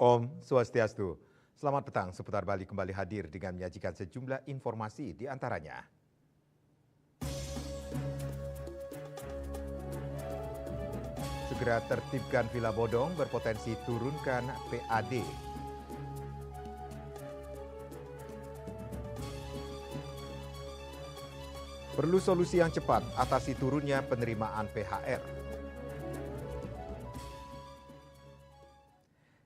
Om Swastiastu. Selamat petang, Seputar Bali kembali hadir dengan menyajikan sejumlah informasi di antaranya. Segera tertibkan Villa Bodong berpotensi turunkan PAD. Perlu solusi yang cepat atasi turunnya penerimaan PHR.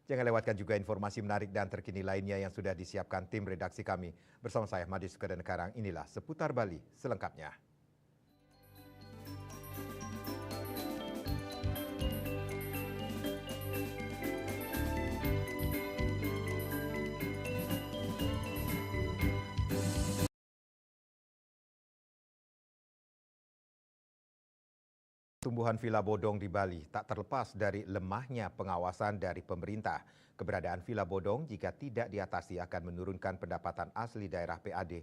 Jangan lewatkan juga informasi menarik dan terkini lainnya yang sudah disiapkan tim redaksi kami. Bersama saya, Madi Sukadenekarang, inilah Seputar Bali selengkapnya. Tumbuhan Villa Bodong di Bali tak terlepas dari lemahnya pengawasan dari pemerintah. Keberadaan Villa Bodong jika tidak diatasi akan menurunkan pendapatan asli daerah PAD.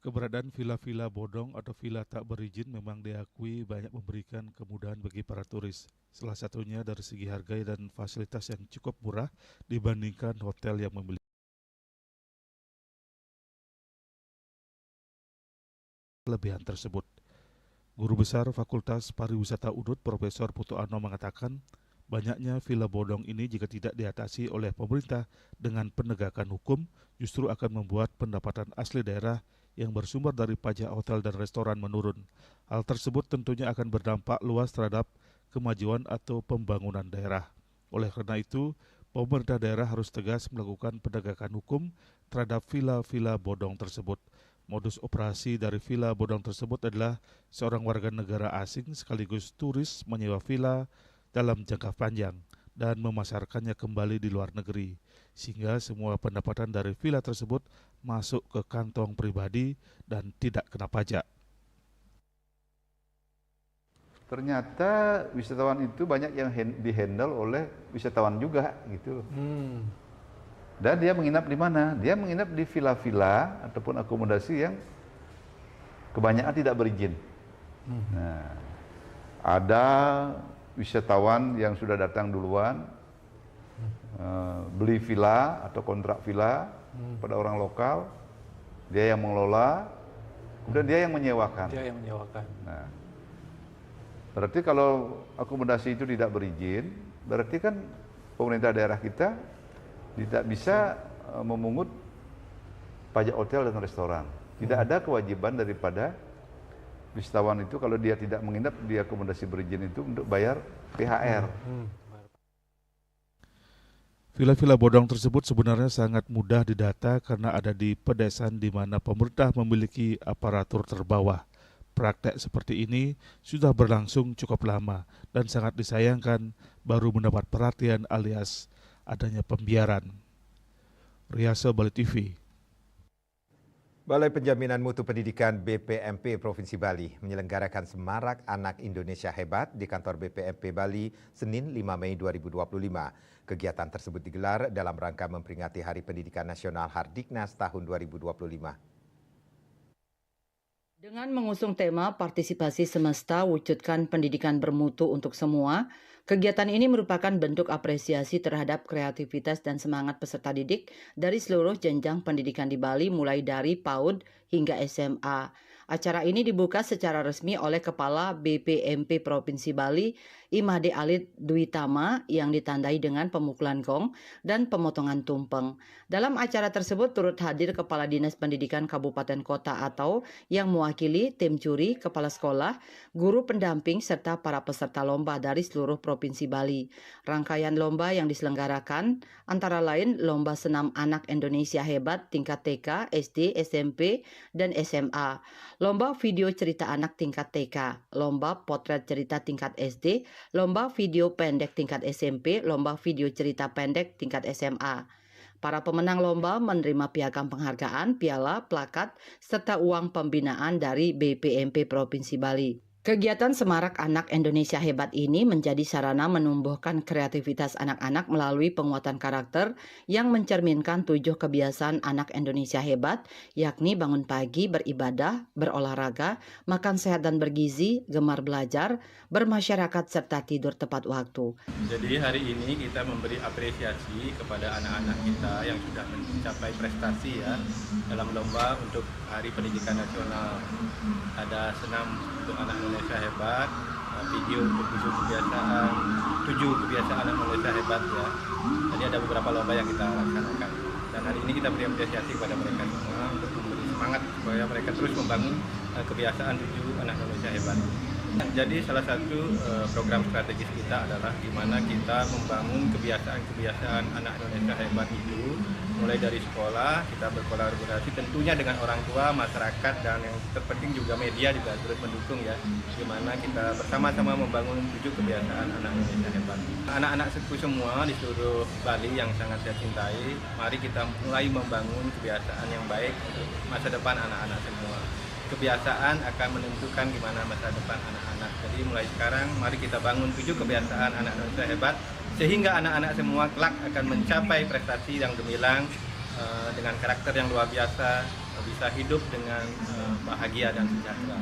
Keberadaan villa-villa bodong atau villa tak berizin memang diakui banyak memberikan kemudahan bagi para turis. Salah satunya dari segi harga dan fasilitas yang cukup murah dibandingkan hotel yang memiliki kelebihan tersebut. Guru Besar Fakultas Pariwisata UNUD Profesor Putu Ano mengatakan banyaknya villa bodong ini jika tidak diatasi oleh pemerintah dengan penegakan hukum justru akan membuat pendapatan asli daerah yang bersumber dari pajak hotel dan restoran menurun. Hal tersebut tentunya akan berdampak luas terhadap kemajuan atau pembangunan daerah. Oleh karena itu, pemerintah daerah harus tegas melakukan penegakan hukum terhadap villa-villa bodong tersebut. Modus operasi dari villa bodong tersebut adalah seorang warga negara asing sekaligus turis menyewa villa dalam jangka panjang dan memasarkannya kembali di luar negeri, sehingga semua pendapatan dari villa tersebut masuk ke kantong pribadi dan tidak kena pajak. Ternyata wisatawan itu banyak yang dihandle oleh wisatawan juga gitu. Dan dia menginap di mana? Dia menginap di villa-villa ataupun akomodasi yang kebanyakan tidak berizin. Nah, ada wisatawan yang sudah datang duluan, beli villa atau kontrak villa pada orang lokal, dia yang mengelola, kemudian dia yang menyewakan. Nah, berarti kalau akomodasi itu tidak berizin, berarti kan pemerintah daerah kita tidak bisa memungut pajak hotel dan restoran. Tidak ada kewajiban daripada wisatawan itu kalau dia tidak menginap di akomodasi berizin itu untuk bayar PHR. Villa-villa bodong tersebut sebenarnya sangat mudah didata karena ada di pedesaan di mana pemerintah memiliki aparatur terbawah. Praktek seperti ini sudah berlangsung cukup lama dan sangat disayangkan baru mendapat perhatian alias adanya pembiaran. Riasa Bali TV. Balai Penjaminan Mutu Pendidikan BPMP Provinsi Bali menyelenggarakan Semarak Anak Indonesia Hebat di kantor BPMP Bali Senin 5 Mei 2025. Kegiatan tersebut digelar dalam rangka memperingati Hari Pendidikan Nasional Hardiknas tahun 2025. Dengan mengusung tema Partisipasi Semesta Wujudkan Pendidikan Bermutu untuk Semua, kegiatan ini merupakan bentuk apresiasi terhadap kreativitas dan semangat peserta didik dari seluruh jenjang pendidikan di Bali mulai dari PAUD hingga SMA. Acara ini dibuka secara resmi oleh Kepala BPMP Provinsi Bali, Imade Alit Dwi Tama, yang ditandai dengan pemukulan gong dan pemotongan tumpeng. Dalam acara tersebut turut hadir Kepala Dinas Pendidikan Kabupaten Kota atau yang mewakili tim juri, kepala sekolah, guru pendamping, serta para peserta lomba dari seluruh Provinsi Bali. Rangkaian lomba yang diselenggarakan antara lain Lomba Senam Anak Indonesia Hebat tingkat TK, SD, SMP, dan SMA. Lomba video cerita anak tingkat TK, lomba potret cerita tingkat SD, lomba video pendek tingkat SMP, lomba video cerita pendek tingkat SMA. Para pemenang lomba menerima piagam penghargaan, piala, plakat, serta uang pembinaan dari BPMP Provinsi Bali. Kegiatan Semarak Anak Indonesia Hebat ini menjadi sarana menumbuhkan kreativitas anak-anak melalui penguatan karakter yang mencerminkan 7 kebiasaan anak Indonesia hebat, yakni bangun pagi, beribadah, berolahraga, makan sehat dan bergizi, gemar belajar, bermasyarakat, serta tidur tepat waktu. Jadi hari ini kita memberi apresiasi kepada anak-anak kita yang sudah mencapai prestasi ya dalam lomba untuk Hari Pendidikan Nasional. Ada senam untuk anak Indonesia hebat, video untuk 7 kebiasaan anak Indonesia hebat ya. Jadi ada beberapa lomba yang kita laksanakan. Dan hari ini kita beri apresiasi kepada mereka semua untuk memberi semangat supaya mereka terus membangun kebiasaan 7 anak Indonesia hebat. Jadi salah satu program strategis kita adalah gimana kita membangun kebiasaan-kebiasaan anak Indonesia hebat itu mulai dari sekolah. Kita berkolaborasi tentunya dengan orang tua, masyarakat, dan yang terpenting juga media juga turut mendukung ya, gimana kita bersama-sama membangun 7 kebiasaan anak Indonesia hebat. Anak-anakku semua di seluruh Bali yang sangat saya cintai, mari kita mulai membangun kebiasaan yang baik untuk masa depan anak-anak semua. Kebiasaan akan menentukan gimana masa depan anak-anak. Jadi mulai sekarang mari kita bangun 7 kebiasaan anak Indonesia hebat sehingga anak-anak semua kelak akan mencapai prestasi yang gemilang dengan karakter yang luar biasa, bisa hidup dengan bahagia dan sejahtera.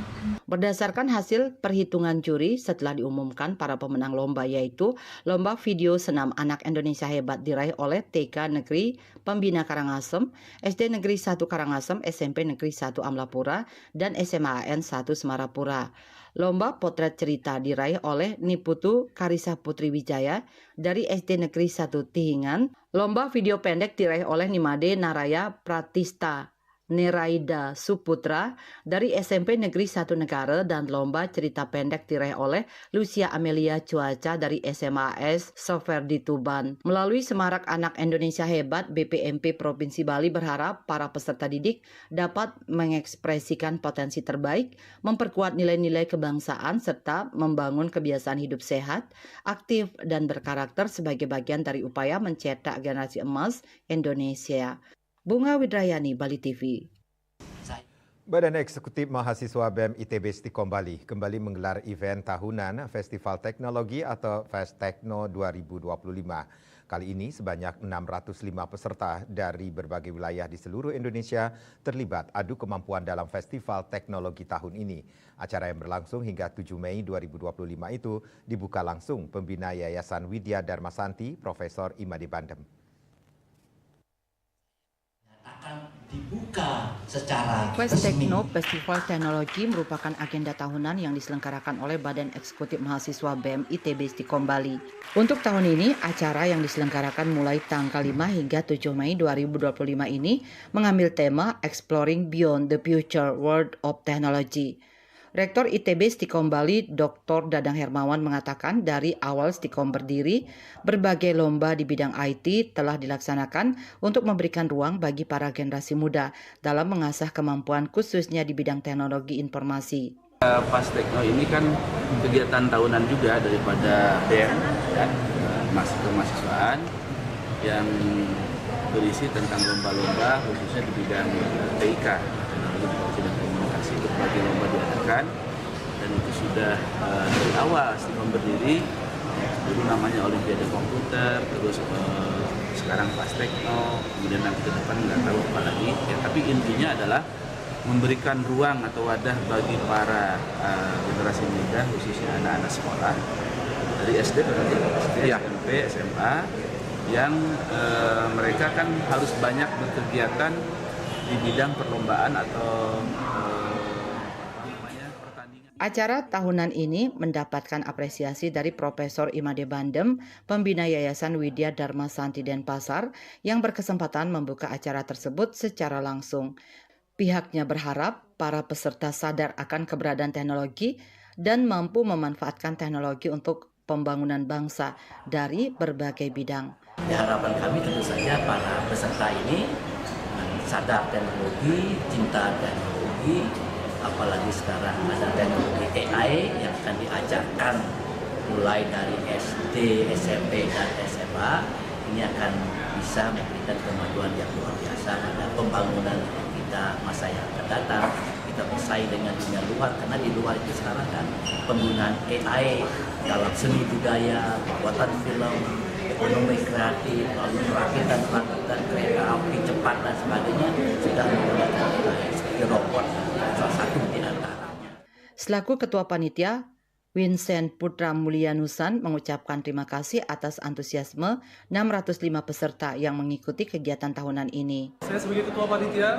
Berdasarkan hasil perhitungan juri setelah diumumkan para pemenang lomba, yaitu lomba video senam anak Indonesia hebat diraih oleh TK Negeri Pembina Karangasem, SD Negeri 1 Karangasem, SMP Negeri 1 Amlapura, dan SMAN 1 Semarapura. Lomba potret cerita diraih oleh Niputu Karisa Putri Wijaya dari SD Negeri 1 Tihingan. Lomba video pendek diraih oleh Nimade Naraya Pratista Neraida Suputra dari SMP Negeri 1 Negara, dan lomba cerita pendek diraih oleh Lucia Amelia Cuaca dari SMAS Soferdi Tuban. Melalui Semarak Anak Indonesia Hebat, BPMP Provinsi Bali berharap para peserta didik dapat mengekspresikan potensi terbaik, memperkuat nilai-nilai kebangsaan, serta membangun kebiasaan hidup sehat, aktif, dan berkarakter sebagai bagian dari upaya mencetak generasi emas Indonesia. Bunga Widrayani, Bali TV. Badan Eksekutif Mahasiswa BEM ITB Stikom Bali kembali menggelar event tahunan Festival Teknologi atau Festekno 2025. Kali ini sebanyak 605 peserta dari berbagai wilayah di seluruh Indonesia terlibat adu kemampuan dalam Festival Teknologi tahun ini. Acara yang berlangsung hingga 7 Mei 2025 itu dibuka langsung pembina Yayasan Widya Dharmasanti, Profesor Imade Bandem. Dibuka secara Festekno Festival Teknologi merupakan agenda tahunan yang diselenggarakan oleh Badan Eksekutif Mahasiswa BEM ITB Stikom Bali. Untuk tahun ini, acara yang diselenggarakan mulai tanggal 5 hingga 7 Mei 2025 ini mengambil tema Exploring Beyond the Future World of Technology. Rektor ITB Stikom Bali, Dr. Dadang Hermawan mengatakan dari awal Stikom berdiri, berbagai lomba di bidang IT telah dilaksanakan untuk memberikan ruang bagi para generasi muda dalam mengasah kemampuan khususnya di bidang teknologi informasi. Festekno ini kan kegiatan tahunan juga daripada BEM dan kemahasiswaan yang berisi tentang lomba-lomba khususnya di bidang TIK, teknologi informasi dan komunikasi. Berbagai lomba diadakan dan itu sudah dari awal Stikom berdiri. Dulu namanya Olimpiade Komputer, terus sekarang Festekno, kemudian nanti ke depan nggak tahu apa lagi. Ya, tapi intinya adalah memberikan ruang atau wadah bagi para generasi muda, khususnya anak-anak sekolah dari SD, SMP, SMA, yang mereka kan harus banyak berkegiatan di bidang perlombaan atau Acara tahunan ini mendapatkan apresiasi dari Profesor Imade Bandem, pembina Yayasan Widya Dharmasanti Denpasar, yang berkesempatan membuka acara tersebut secara langsung. Pihaknya berharap para peserta sadar akan keberadaan teknologi dan mampu memanfaatkan teknologi untuk pembangunan bangsa dari berbagai bidang. Harapan kami tentu saja para peserta ini sadar teknologi, cinta teknologi, apalagi sekarang ada teknologi AI yang akan diajarkan mulai dari SD, SMP, dan SMA. Ini akan bisa memberikan kemajuan yang luar biasa pada pembangunan kita masa yang akan datang. kita bersaing dengan dunia luar, karena di luar itu sekarang kan penggunaan AI dalam seni budaya, pembuatan film, ekonomi kreatif, lalu perakitan kereta api cepat dan sebagainya sudah menggunakan AI seperti robot, salah satu di antaranya. Selaku Ketua Panitia, Vincent Putra Mulyanusan mengucapkan terima kasih atas antusiasme 605 peserta yang mengikuti kegiatan tahunan ini. Saya sebagai Ketua Panitia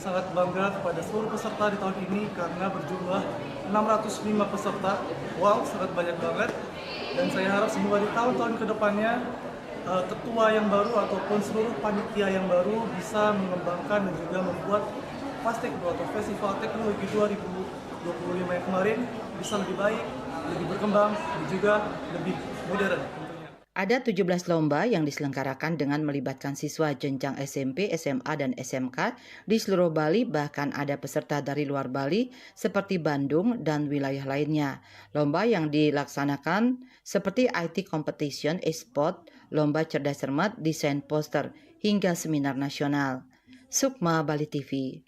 sangat bangga kepada seluruh peserta di tahun ini karena berjumlah 605 peserta. Wow, sangat banyak banget. Dan saya harap semoga di tahun-tahun kedepannya ketua yang baru ataupun seluruh panitia yang baru bisa mengembangkan dan juga membuat FASTECHNO atau Festival Teknologi 2025 yang kemarin bisa lebih baik, lebih berkembang, dan juga lebih modern. Ada 17 lomba yang diselenggarakan dengan melibatkan siswa jenjang SMP, SMA, dan SMK di seluruh Bali, bahkan ada peserta dari luar Bali seperti Bandung dan wilayah lainnya. Lomba yang dilaksanakan seperti IT Competition, e-sport, lomba cerdas cermat, desain poster, hingga seminar nasional. Sukma, Bali TV.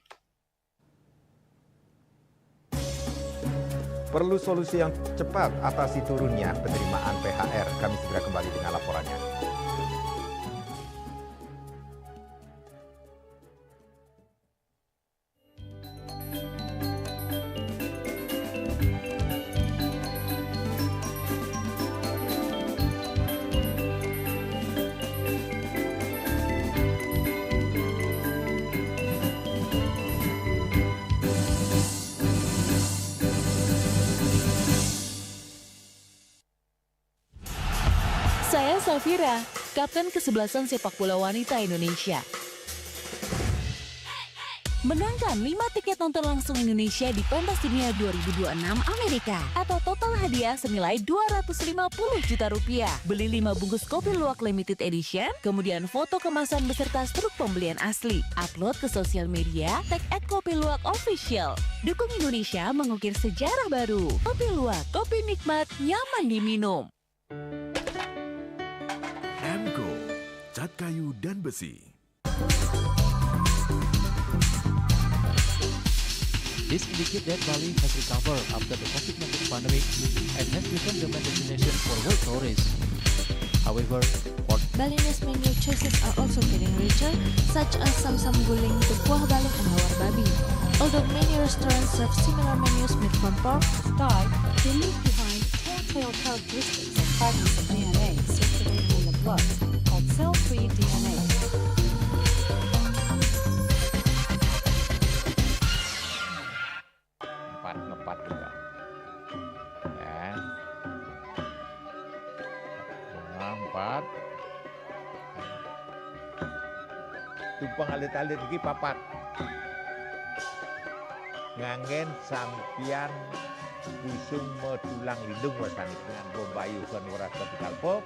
Perlu solusi yang cepat atasi turunnya penerimaan PHR. Kami segera kembali dengan laporannya. Saya Safira, kapten kesebelasan sepak bola wanita Indonesia. Menangkan 5 tiket nonton langsung Indonesia di Pentas Dunia 2026 Amerika atau total hadiah senilai Rp250 juta. Beli 5 bungkus kopi luwak limited edition, kemudian foto kemasan beserta struk pembelian asli. Upload ke sosial media, tag @kopiluwak_official. Dukung Indonesia mengukir sejarah baru. Kopi Luwak, kopi nikmat, nyaman diminum. Emco, cat kayu dan besi. This indicates that Bali has recovered after the COVID-19 pandemic and has become the main destination for world tourists. However, Balinese menu choices are also getting richer, such as Sam-Sam Guling, Tupuah Balung, and Hawar Babi. Although many restaurants serve similar menus made from pork, Thai, they leave behind telltale characteristics of fragments of DNA circulating in the blood, called cell-free DNA. Ngepat juga. Ya. 4. Tumpang alit-alit iki papat. Nganggen sampian busung medulang lindung wasani dengan bombayu kan waras vertikal pop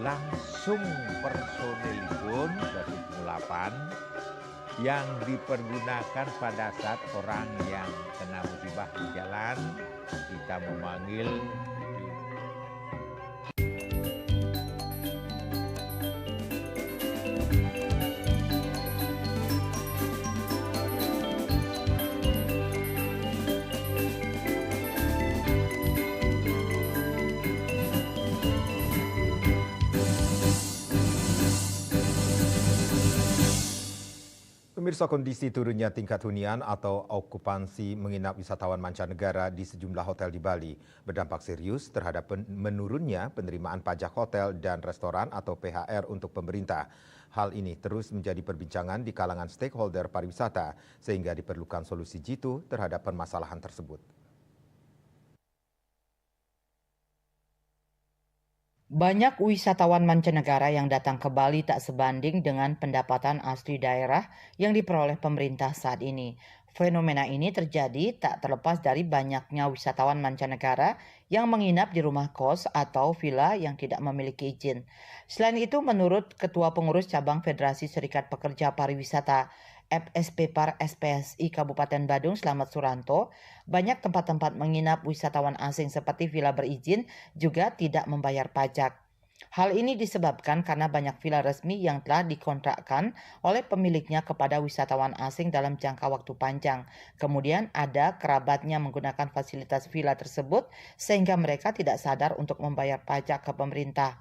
langsung personelipun dari 8 yang dipergunakan pada saat orang yang kena musibah di jalan kita memanggil Pemirsa, kondisi turunnya tingkat hunian atau okupansi menginap wisatawan mancanegara di sejumlah hotel di Bali berdampak serius terhadap menurunnya penerimaan pajak hotel dan restoran atau PHR untuk pemerintah. Hal ini terus menjadi perbincangan di kalangan stakeholder pariwisata sehingga diperlukan solusi jitu terhadap permasalahan tersebut. Banyak wisatawan mancanegara yang datang ke Bali tak sebanding dengan pendapatan asli daerah yang diperoleh pemerintah saat ini. Fenomena ini terjadi tak terlepas dari banyaknya wisatawan mancanegara yang menginap di rumah kos atau villa yang tidak memiliki izin. Selain itu, menurut Ketua Pengurus Cabang Federasi Serikat Pekerja Pariwisata FSP-Par SPSI Kabupaten Badung, Slamet Suranto, banyak tempat-tempat menginap wisatawan asing seperti villa berizin juga tidak membayar pajak. Hal ini disebabkan karena banyak villa resmi yang telah dikontrakkan oleh pemiliknya kepada wisatawan asing dalam jangka waktu panjang. Kemudian ada kerabatnya menggunakan fasilitas villa tersebut sehingga mereka tidak sadar untuk membayar pajak ke pemerintah.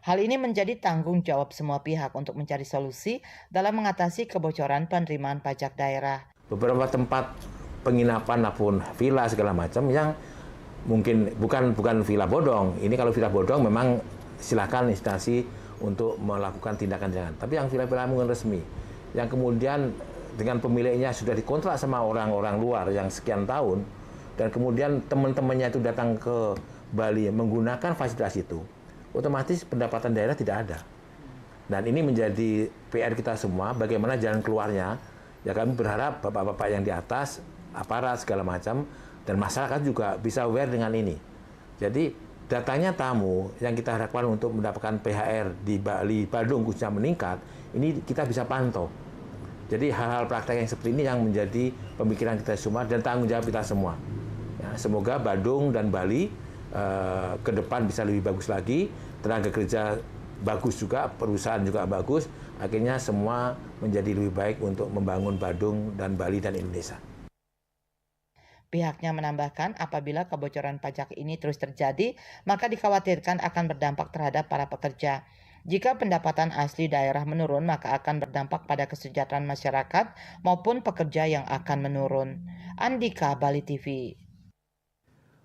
Hal ini menjadi tanggung jawab semua pihak untuk mencari solusi dalam mengatasi kebocoran penerimaan pajak daerah. Beberapa tempat penginapan maupun villa segala macam yang mungkin bukan villa bodong. Ini kalau villa bodong memang silakan instansi untuk melakukan tindakan-tindakan. Tapi yang villa-villa mungkin resmi, yang kemudian dengan pemiliknya sudah dikontrak sama orang-orang luar yang sekian tahun, dan kemudian teman-temannya itu datang ke Bali menggunakan fasilitas itu, otomatis pendapatan daerah tidak ada. Dan ini menjadi PR kita semua, bagaimana jalan keluarnya. Ya kami berharap bapak-bapak yang di atas, aparat segala macam, dan masyarakat juga bisa aware dengan ini. Jadi datangnya tamu yang kita harapkan untuk mendapatkan PHR di Bali, Badung khususnya meningkat, ini kita bisa pantau. Jadi hal-hal praktek yang seperti ini yang menjadi pemikiran kita semua dan tanggung jawab kita semua. Ya, semoga Badung dan Bali ke depan bisa lebih bagus lagi, tenaga kerja bagus juga, perusahaan juga bagus, akhirnya semua menjadi lebih baik untuk membangun Badung dan Bali dan Indonesia. Pihaknya menambahkan apabila kebocoran pajak ini terus terjadi, maka dikhawatirkan akan berdampak terhadap para pekerja. Jika pendapatan asli daerah menurun, maka akan berdampak pada kesejahteraan masyarakat maupun pekerja yang akan menurun. Andika, Bali TV.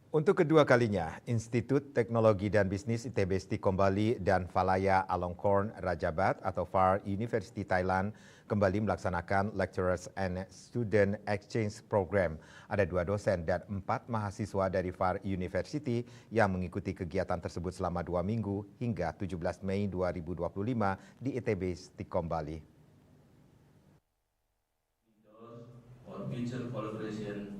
Untuk kedua kalinya, Institut Teknologi dan Bisnis ITB Stikom Bali dan Valaya Alongkorn Rajabat atau VAR University Thailand kembali melaksanakan Lecturers and Student Exchange Program. Ada 2 dosen dan 4 mahasiswa dari VAR University yang mengikuti kegiatan tersebut selama 2 minggu hingga 17 Mei 2025 di ITB Stikom Bali.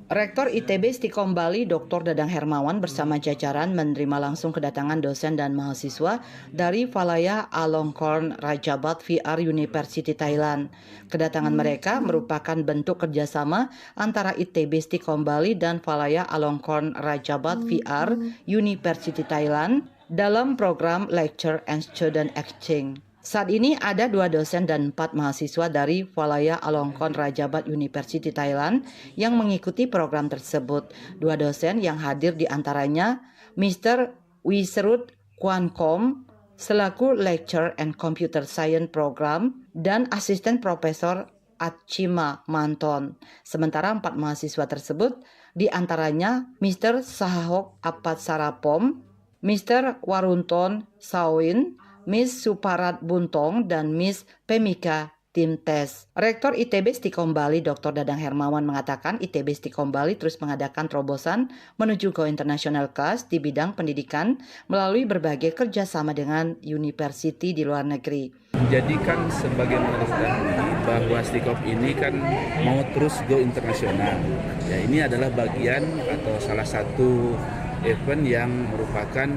Rektor ITB Stikom Bali Dr. Dadang Hermawan bersama jajaran menerima langsung kedatangan dosen dan mahasiswa dari Valaya Alongkorn Rajabat VR University Thailand. Kedatangan mereka merupakan bentuk kerjasama antara ITB Stikom Bali dan Valaya Alongkorn Rajabat VR University Thailand dalam program Lecture and Student Exchange. Saat ini ada 2 dosen dan 4 mahasiswa dari Valaya Alongkorn Rajabat University Thailand yang mengikuti program tersebut. 2 dosen yang hadir diantaranya Mr. Wisrut Kwankom selaku Lecture and Computer Science Program dan Asisten Profesor Atchima Manton. Sementara 4 mahasiswa tersebut diantaranya Mr. Sahok Apat Sarapom, Mr. Warunton Sawin, Miss Suparat Buntong, dan Miss Pemika Timtes. Rektor ITB Stikom Bali Dr. Dadang Hermawan mengatakan ITB Stikom Bali terus mengadakan terobosan menuju Go International Class di bidang pendidikan melalui berbagai kerjasama dengan university di luar negeri. Menjadikan sebagaimana diketahui bahwa Stikom ini kan mau terus go internasional. Ya, ini adalah bagian atau salah satu event yang merupakan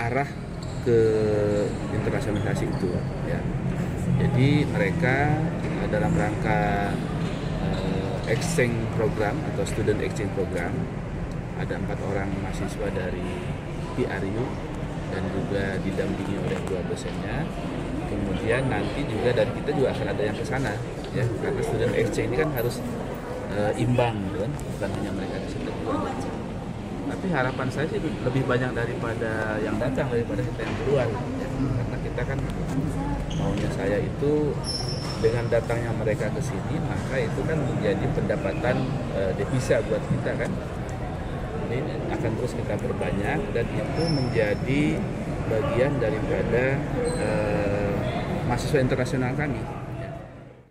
arah ke internasionalisasi itu, ya. Jadi mereka dalam rangka exchange program atau student exchange program, ada 4 orang mahasiswa dari PRU dan juga didampingi oleh 2 dosennya. Kemudian nanti juga dari kita juga akan ada yang ke sana, ya, karena student exchange ini kan harus imbang, kan? Bukan hanya mereka di situ juga. Tapi harapan saya sih lebih banyak daripada yang datang daripada kita yang keluar, ya. Karena kita kan maunya saya itu dengan datangnya mereka ke sini, maka itu kan menjadi pendapatan devisa buat kita kan. Ini akan terus kita perbanyak dan itu menjadi bagian daripada mahasiswa internasional kami.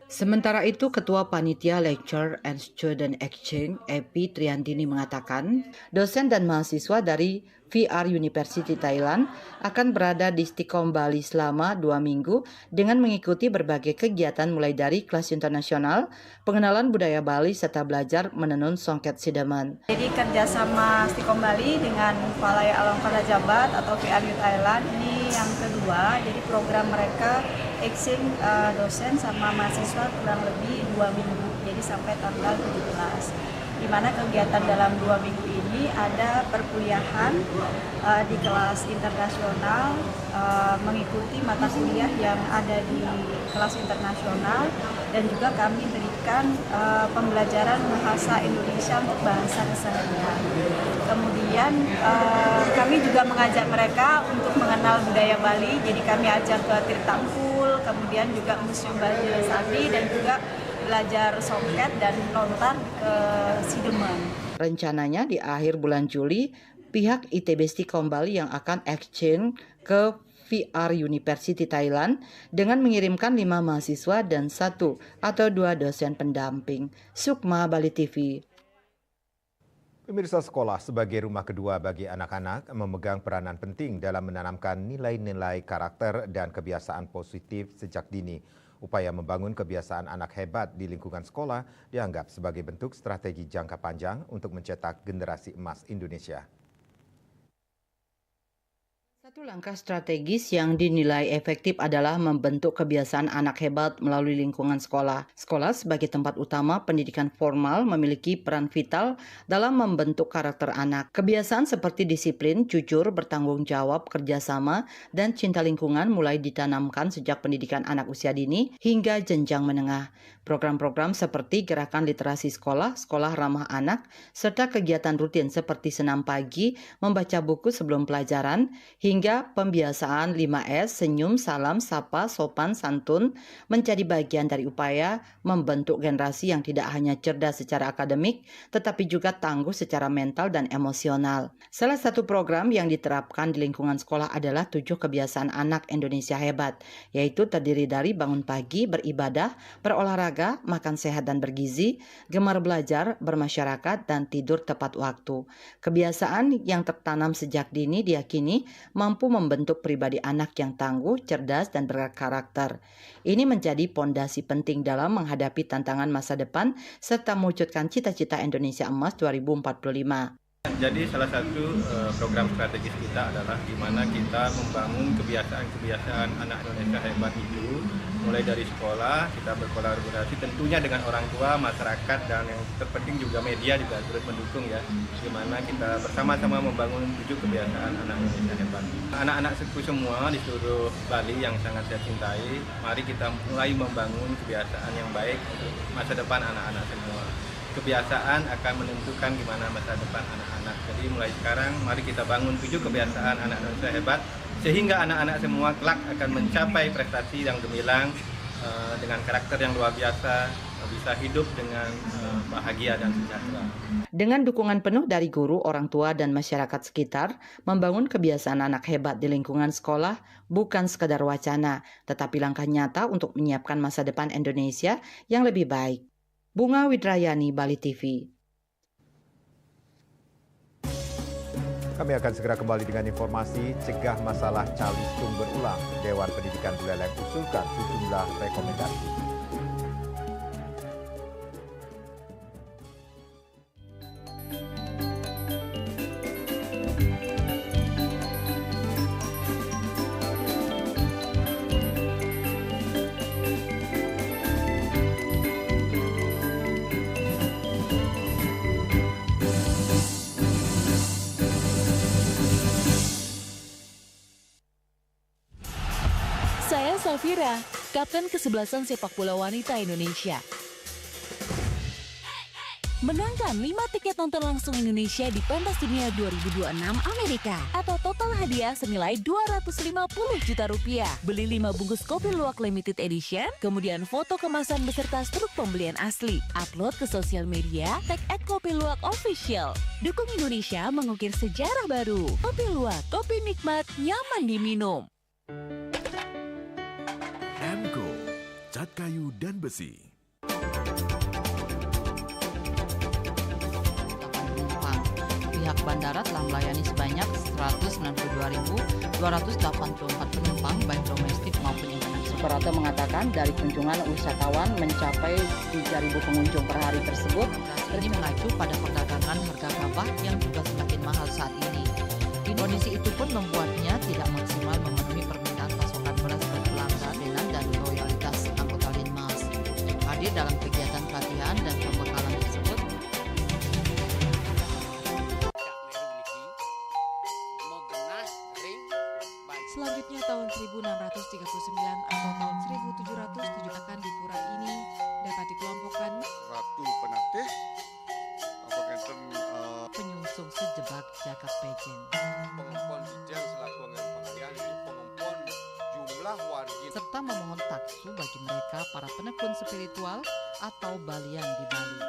Sementara itu, Ketua Panitia Lecture and Student Exchange, Epi Triantini mengatakan, dosen dan mahasiswa dari VR University Thailand akan berada di Stikom Bali selama 2 minggu dengan mengikuti berbagai kegiatan mulai dari kelas internasional, pengenalan budaya Bali, serta belajar menenun songket sidaman. Jadi kerjasama Stikom Bali dengan Valaya Alongkorn Rajabat atau VRU Thailand ini yang kedua, jadi program mereka exchange dosen sama mahasiswa kurang lebih 2 minggu, jadi sampai tanggal 17. di mana kegiatan dalam 2 minggu ini ada perkuliahan di kelas internasional, mengikuti mata kuliah yang ada di kelas internasional, dan juga kami berikan pembelajaran bahasa Indonesia untuk bahasa keseharian. Kemudian kami juga mengajak mereka untuk mengenal budaya Bali, jadi kami ajak ke Tirtangkul, kemudian juga Museum Bali Lesadi, dan juga belajar songket dan lontar ke Sidemen. Rencananya di akhir bulan Juli, pihak ITB Stikom Bali yang akan exchange ke VR University Thailand dengan mengirimkan 5 mahasiswa dan 1 atau 2 dosen pendamping. Sukma, Bali TV. Pemirsa, sekolah sebagai rumah kedua bagi anak-anak memegang peranan penting dalam menanamkan nilai-nilai karakter dan kebiasaan positif sejak dini. Upaya membangun kebiasaan anak hebat di lingkungan sekolah dianggap sebagai bentuk strategi jangka panjang untuk mencetak generasi emas Indonesia. Satu langkah strategis yang dinilai efektif adalah membentuk kebiasaan anak hebat melalui lingkungan sekolah. Sekolah sebagai tempat utama pendidikan formal memiliki peran vital dalam membentuk karakter anak. Kebiasaan seperti disiplin, jujur, bertanggung jawab, kerjasama, dan cinta lingkungan mulai ditanamkan sejak pendidikan anak usia dini hingga jenjang menengah. Program-program seperti gerakan literasi sekolah, sekolah ramah anak, serta kegiatan rutin seperti senam pagi, membaca buku sebelum pelajaran, hingga pembiasaan 5S, senyum, salam, sapa, sopan, santun, menjadi bagian dari upaya membentuk generasi yang tidak hanya cerdas secara akademik, tetapi juga tangguh secara mental dan emosional. Salah satu program yang diterapkan di lingkungan sekolah adalah 7 kebiasaan anak Indonesia hebat, yaitu terdiri dari bangun pagi, beribadah, berolahraga, makan sehat dan bergizi, gemar belajar, bermasyarakat, dan tidur tepat waktu. Kebiasaan yang tertanam sejak dini diyakini mampu membentuk pribadi anak yang tangguh, cerdas, dan berkarakter. Ini menjadi pondasi penting dalam menghadapi tantangan masa depan serta mewujudkan cita-cita Indonesia Emas 2045. Jadi salah satu program strategis kita adalah di mana kita membangun kebiasaan-kebiasaan anak Indonesia hebat itu mulai dari sekolah. Kita berkolaborasi tentunya dengan orang tua, masyarakat, dan yang terpenting juga media juga turut mendukung ya, di mana kita bersama-sama membangun 7 kebiasaan anak Indonesia hebat. Anak-anakku semua di seluruh Bali yang sangat saya cintai, mari kita mulai membangun kebiasaan yang baik untuk masa depan anak-anak semua. Kebiasaan akan menentukan gimana masa depan anak-anak. Jadi mulai sekarang mari kita bangun 7 kebiasaan anak Indonesia hebat sehingga anak-anak semua kelak akan mencapai prestasi yang gemilang dengan karakter yang luar biasa, bisa hidup dengan bahagia dan sejahtera. Dengan dukungan penuh dari guru, orang tua, dan masyarakat sekitar, membangun kebiasaan anak hebat di lingkungan sekolah bukan sekadar wacana, tetapi langkah nyata untuk menyiapkan masa depan Indonesia yang lebih baik. Bunga Widrayani, Bali TV. Kami akan segera kembali dengan informasi cegah masalah calistung berulang. Dewan Pendidikan Buleleng usulkan sejumlah rekomendasi. Saya Safira, Kapten Kesebelasan Sepak Bola Wanita Indonesia. Menangkan 5 tiket nonton langsung Indonesia di Pentas Dunia 2026 Amerika atau total hadiah senilai 250 juta rupiah. Beli 5 bungkus kopi luwak limited edition, kemudian foto kemasan beserta struk pembelian asli. Upload ke sosial media, tag @kopiluwak_official. Dukung Indonesia mengukir sejarah baru. Kopi Luwak, kopi nikmat, nyaman diminum. Emco, cat kayu dan besi. Pihak bandara telah melayani sebanyak 192.284 penumpang baik domestik maupun internasional. Suprapto mengatakan dari kunjungan wisatawan mencapai 3.000 pengunjung per hari tersebut, ini mengacu pada perdagangan harga gabah yang juga semakin mahal saat ini. Kondisi itu pun membuatnya tidak maksimal memenuhi permintaan pasokan beras ke Langgadenan dan loyalitas anggota Linmas. Hadir dalam kegiatan pelatihan dan pembekalan tersebut, serta memohon taksu bagi mereka para penekun spiritual atau balian di Bali.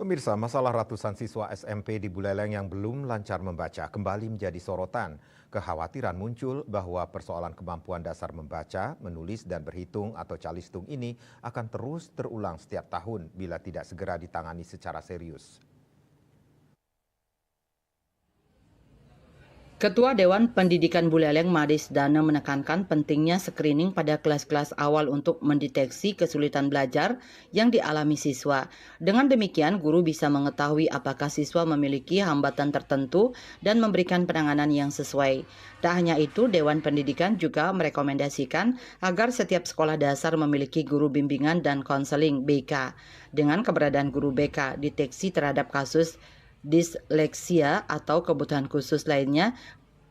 Pemirsa, masalah ratusan siswa SMP di Buleleng yang belum lancar membaca kembali menjadi sorotan. Kekhawatiran muncul bahwa persoalan kemampuan dasar membaca, menulis, dan berhitung atau calistung ini akan terus terulang setiap tahun bila tidak segera ditangani secara serius. Ketua Dewan Pendidikan Buleleng Madis Dana menekankan pentingnya screening pada kelas-kelas awal untuk mendeteksi kesulitan belajar yang dialami siswa. Dengan demikian, guru bisa mengetahui apakah siswa memiliki hambatan tertentu dan memberikan penanganan yang sesuai. Tak hanya itu, Dewan Pendidikan juga merekomendasikan agar setiap sekolah dasar memiliki guru bimbingan dan konseling BK. Dengan keberadaan guru BK, deteksi terhadap kasus disleksia atau kebutuhan khusus lainnya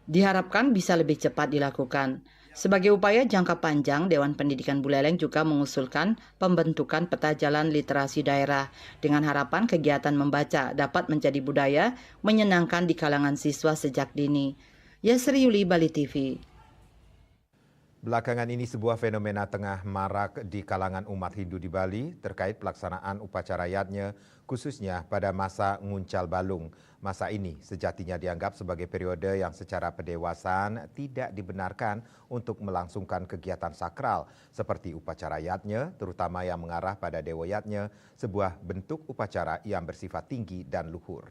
diharapkan bisa lebih cepat dilakukan. Sebagai upaya jangka panjang, Dewan Pendidikan Buleleng juga mengusulkan pembentukan peta jalan literasi daerah dengan harapan kegiatan membaca dapat menjadi budaya menyenangkan di kalangan siswa sejak dini. Yasri Yuli, Bali TV. Belakangan ini sebuah fenomena tengah marak di kalangan umat Hindu di Bali terkait pelaksanaan upacara yatnya khususnya pada masa nguncal balung. Masa ini sejatinya dianggap sebagai periode yang secara pendewasaan tidak dibenarkan untuk melangsungkan kegiatan sakral seperti upacara yatnya, terutama yang mengarah pada dewa yatnya, sebuah bentuk upacara yang bersifat tinggi dan luhur.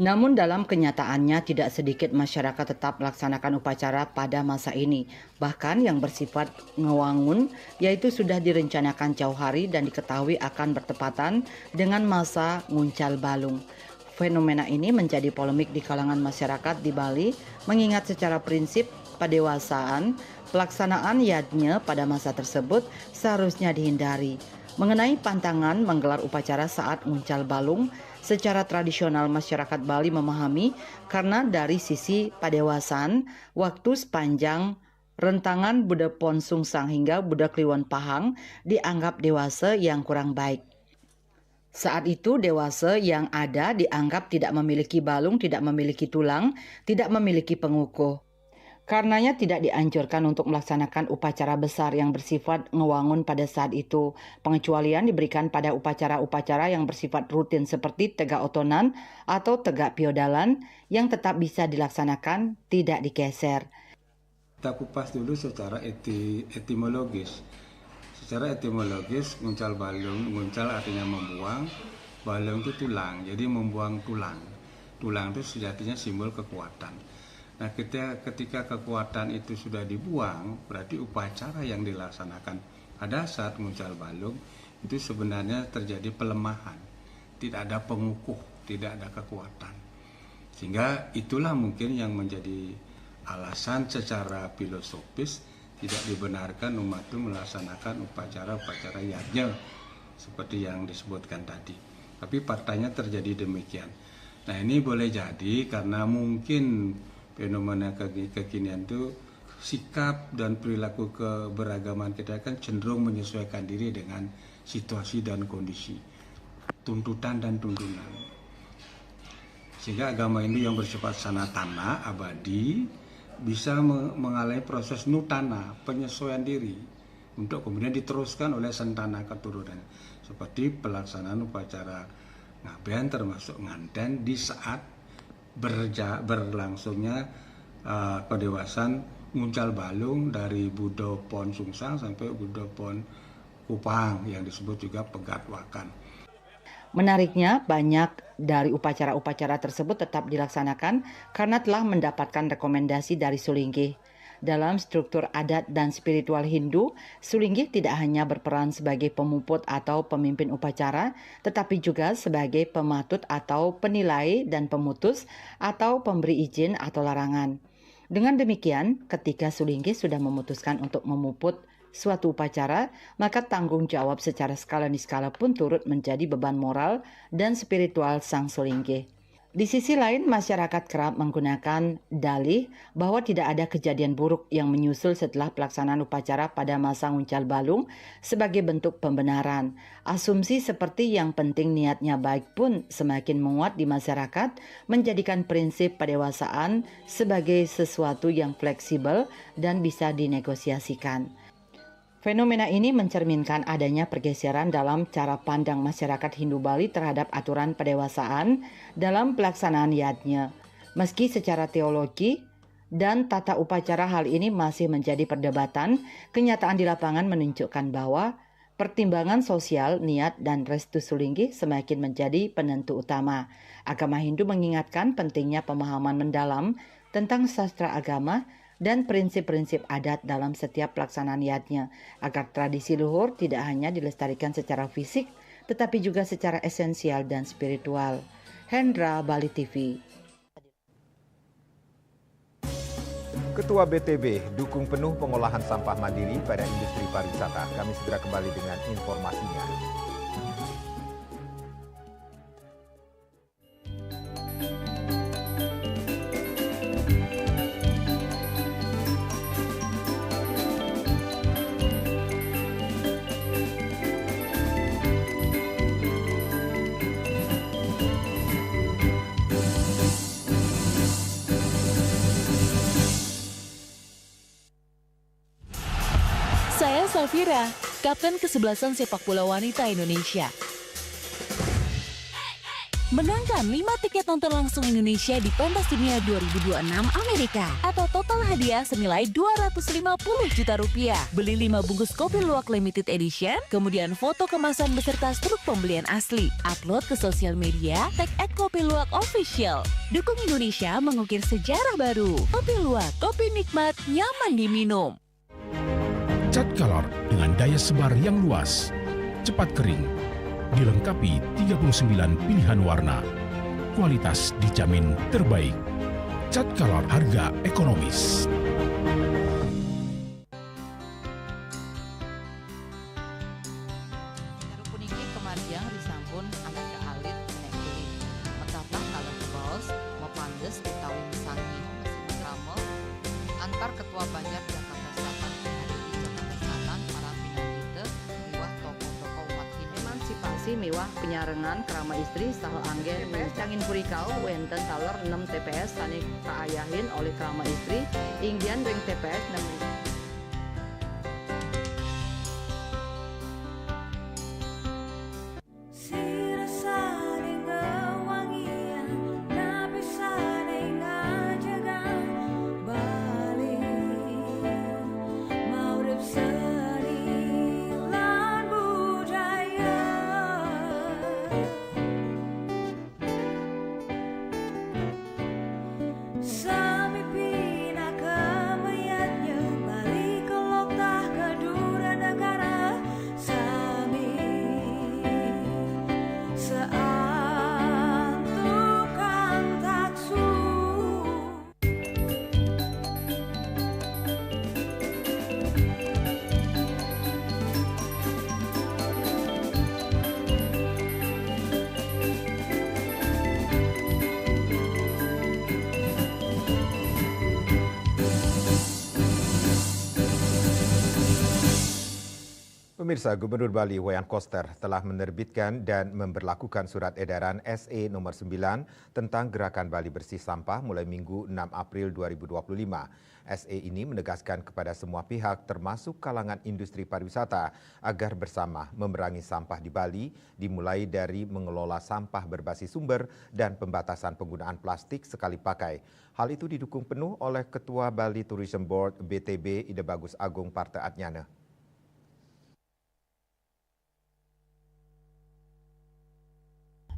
Namun dalam kenyataannya tidak sedikit masyarakat tetap melaksanakan upacara pada masa ini. Bahkan yang bersifat ngewangun yaitu sudah direncanakan jauh hari dan diketahui akan bertepatan dengan masa nguncal balung. Fenomena ini menjadi polemik di kalangan masyarakat di Bali mengingat secara prinsip pendewasaan pelaksanaan yatnya pada masa tersebut seharusnya dihindari. Mengenai pantangan menggelar upacara saat nguncal balung, secara tradisional masyarakat Bali memahami karena dari sisi padewasaan, waktu sepanjang rentangan Buddha Pon Sungsang hingga Buddha Kliwon Pahang dianggap dewasa yang kurang baik. Saat itu dewasa yang ada dianggap tidak memiliki balung, tidak memiliki tulang, tidak memiliki pengukuh. Karenanya tidak dianjurkan untuk melaksanakan upacara besar yang bersifat ngewangun pada saat itu. Pengecualian diberikan pada upacara-upacara yang bersifat rutin seperti tegak otonan atau tegak piodalan yang tetap bisa dilaksanakan, tidak digeser. Kita kupas dulu secara etimologis. Secara etimologis, nguncal balung, nguncal artinya membuang, balung itu tulang, jadi membuang tulang. Tulang itu sejatinya simbol kekuatan. Nah, ketika kekuatan itu sudah dibuang, berarti upacara yang dilaksanakan pada saat nguncal balung itu sebenarnya terjadi pelemahan. Tidak ada pengukuh, tidak ada kekuatan. Sehingga itulah mungkin yang menjadi alasan secara filosofis tidak dibenarkan umat itu melaksanakan upacara-upacara yatnya seperti yang disebutkan tadi. Tapi faktanya terjadi demikian. Nah, ini boleh jadi karena mungkin fenomena kekinian itu sikap dan perilaku keberagaman kita kan cenderung menyesuaikan diri dengan situasi dan kondisi, tuntutan dan tuntunan. Sehingga agama Hindu yang bersifat sanatana, abadi, bisa mengalami proses nutana, penyesuaian diri, untuk kemudian diteruskan oleh sentana keturunan. Seperti pelaksanaan upacara ngaben termasuk nganten di saat berlangsungnya kedewasaan nguncal balung dari Buddha Pon Sungsang sampai Buddha Pon Kupang yang disebut juga Pegatwakan. Menariknya, banyak dari upacara-upacara tersebut tetap dilaksanakan karena telah mendapatkan rekomendasi dari Sulinggi. Dalam struktur adat dan spiritual Hindu, Sulinggi tidak hanya berperan sebagai pemuput atau pemimpin upacara, tetapi juga sebagai pematut atau penilai dan pemutus atau pemberi izin atau larangan. Dengan demikian, ketika Sulinggi sudah memutuskan untuk memuput suatu upacara, maka tanggung jawab secara skala niskala pun turut menjadi beban moral dan spiritual sang Sulinggi. Di sisi lain, masyarakat kerap menggunakan dalih bahwa tidak ada kejadian buruk yang menyusul setelah pelaksanaan upacara pada masa nguncal balung sebagai bentuk pembenaran. Asumsi seperti yang penting niatnya baik pun semakin menguat di masyarakat, menjadikan prinsip pendewasaan sebagai sesuatu yang fleksibel dan bisa dinegosiasikan. Fenomena ini mencerminkan adanya pergeseran dalam cara pandang masyarakat Hindu Bali terhadap aturan pendewasaan dalam pelaksanaan yadnya. Meski secara teologi dan tata upacara hal ini masih menjadi perdebatan, kenyataan di lapangan menunjukkan bahwa pertimbangan sosial, niat, dan restu Sulinggi semakin menjadi penentu utama. Agama Hindu mengingatkan pentingnya pemahaman mendalam tentang sastra agama dan prinsip-prinsip adat dalam setiap pelaksanaan yadnya, agar tradisi luhur tidak hanya dilestarikan secara fisik, tetapi juga secara esensial dan spiritual. Hendra, Bali TV. Ketua BTB dukung penuh pengolahan sampah mandiri pada industri pariwisata. Kami segera kembali dengan informasinya. Saya Safira, Kapten Kesebelasan Sepak Bola Wanita Indonesia. Menangkan 5 tiket nonton langsung Indonesia di Pentas Dunia 2026 Amerika atau total hadiah senilai Rp250 juta. Beli 5 bungkus kopi luwak limited edition, kemudian foto kemasan beserta struk pembelian asli. Upload ke sosial media, tag @kopiluwak_official. Dukung Indonesia mengukir sejarah baru. Kopi Luwak, kopi nikmat, nyaman diminum. Cat Color dengan daya sebar yang luas, cepat kering, dilengkapi 39 pilihan warna. Kualitas dijamin terbaik. Cat Color, harga ekonomis. Puniki kemariang disampun angkat ke alit nek kulit. Metapang kalau bos mepandes utawi misangi mesin kramel antar ketua Banjar Jakarta Selatan hari di Jakarta Selatan para pinangite miwah tokoh-tokoh umat Hindu. Emansipasi miwah penyarengan krama istri saha anggen TPS Cangin Purikau wenten taler 6 TPS sani kaayahin oleh krama istri inggian ring TPS 6. Pemirsa, Gubernur Bali Wayan Koster telah menerbitkan dan memberlakukan surat edaran SE nomor 9 tentang Gerakan Bali Bersih Sampah mulai Minggu 6 April 2025. SE ini menegaskan kepada semua pihak termasuk kalangan industri pariwisata agar bersama memerangi sampah di Bali, dimulai dari mengelola sampah berbasis sumber dan pembatasan penggunaan plastik sekali pakai. Hal itu didukung penuh oleh Ketua Bali Tourism Board BTB Ide Bagus Agung Parta Adnyana.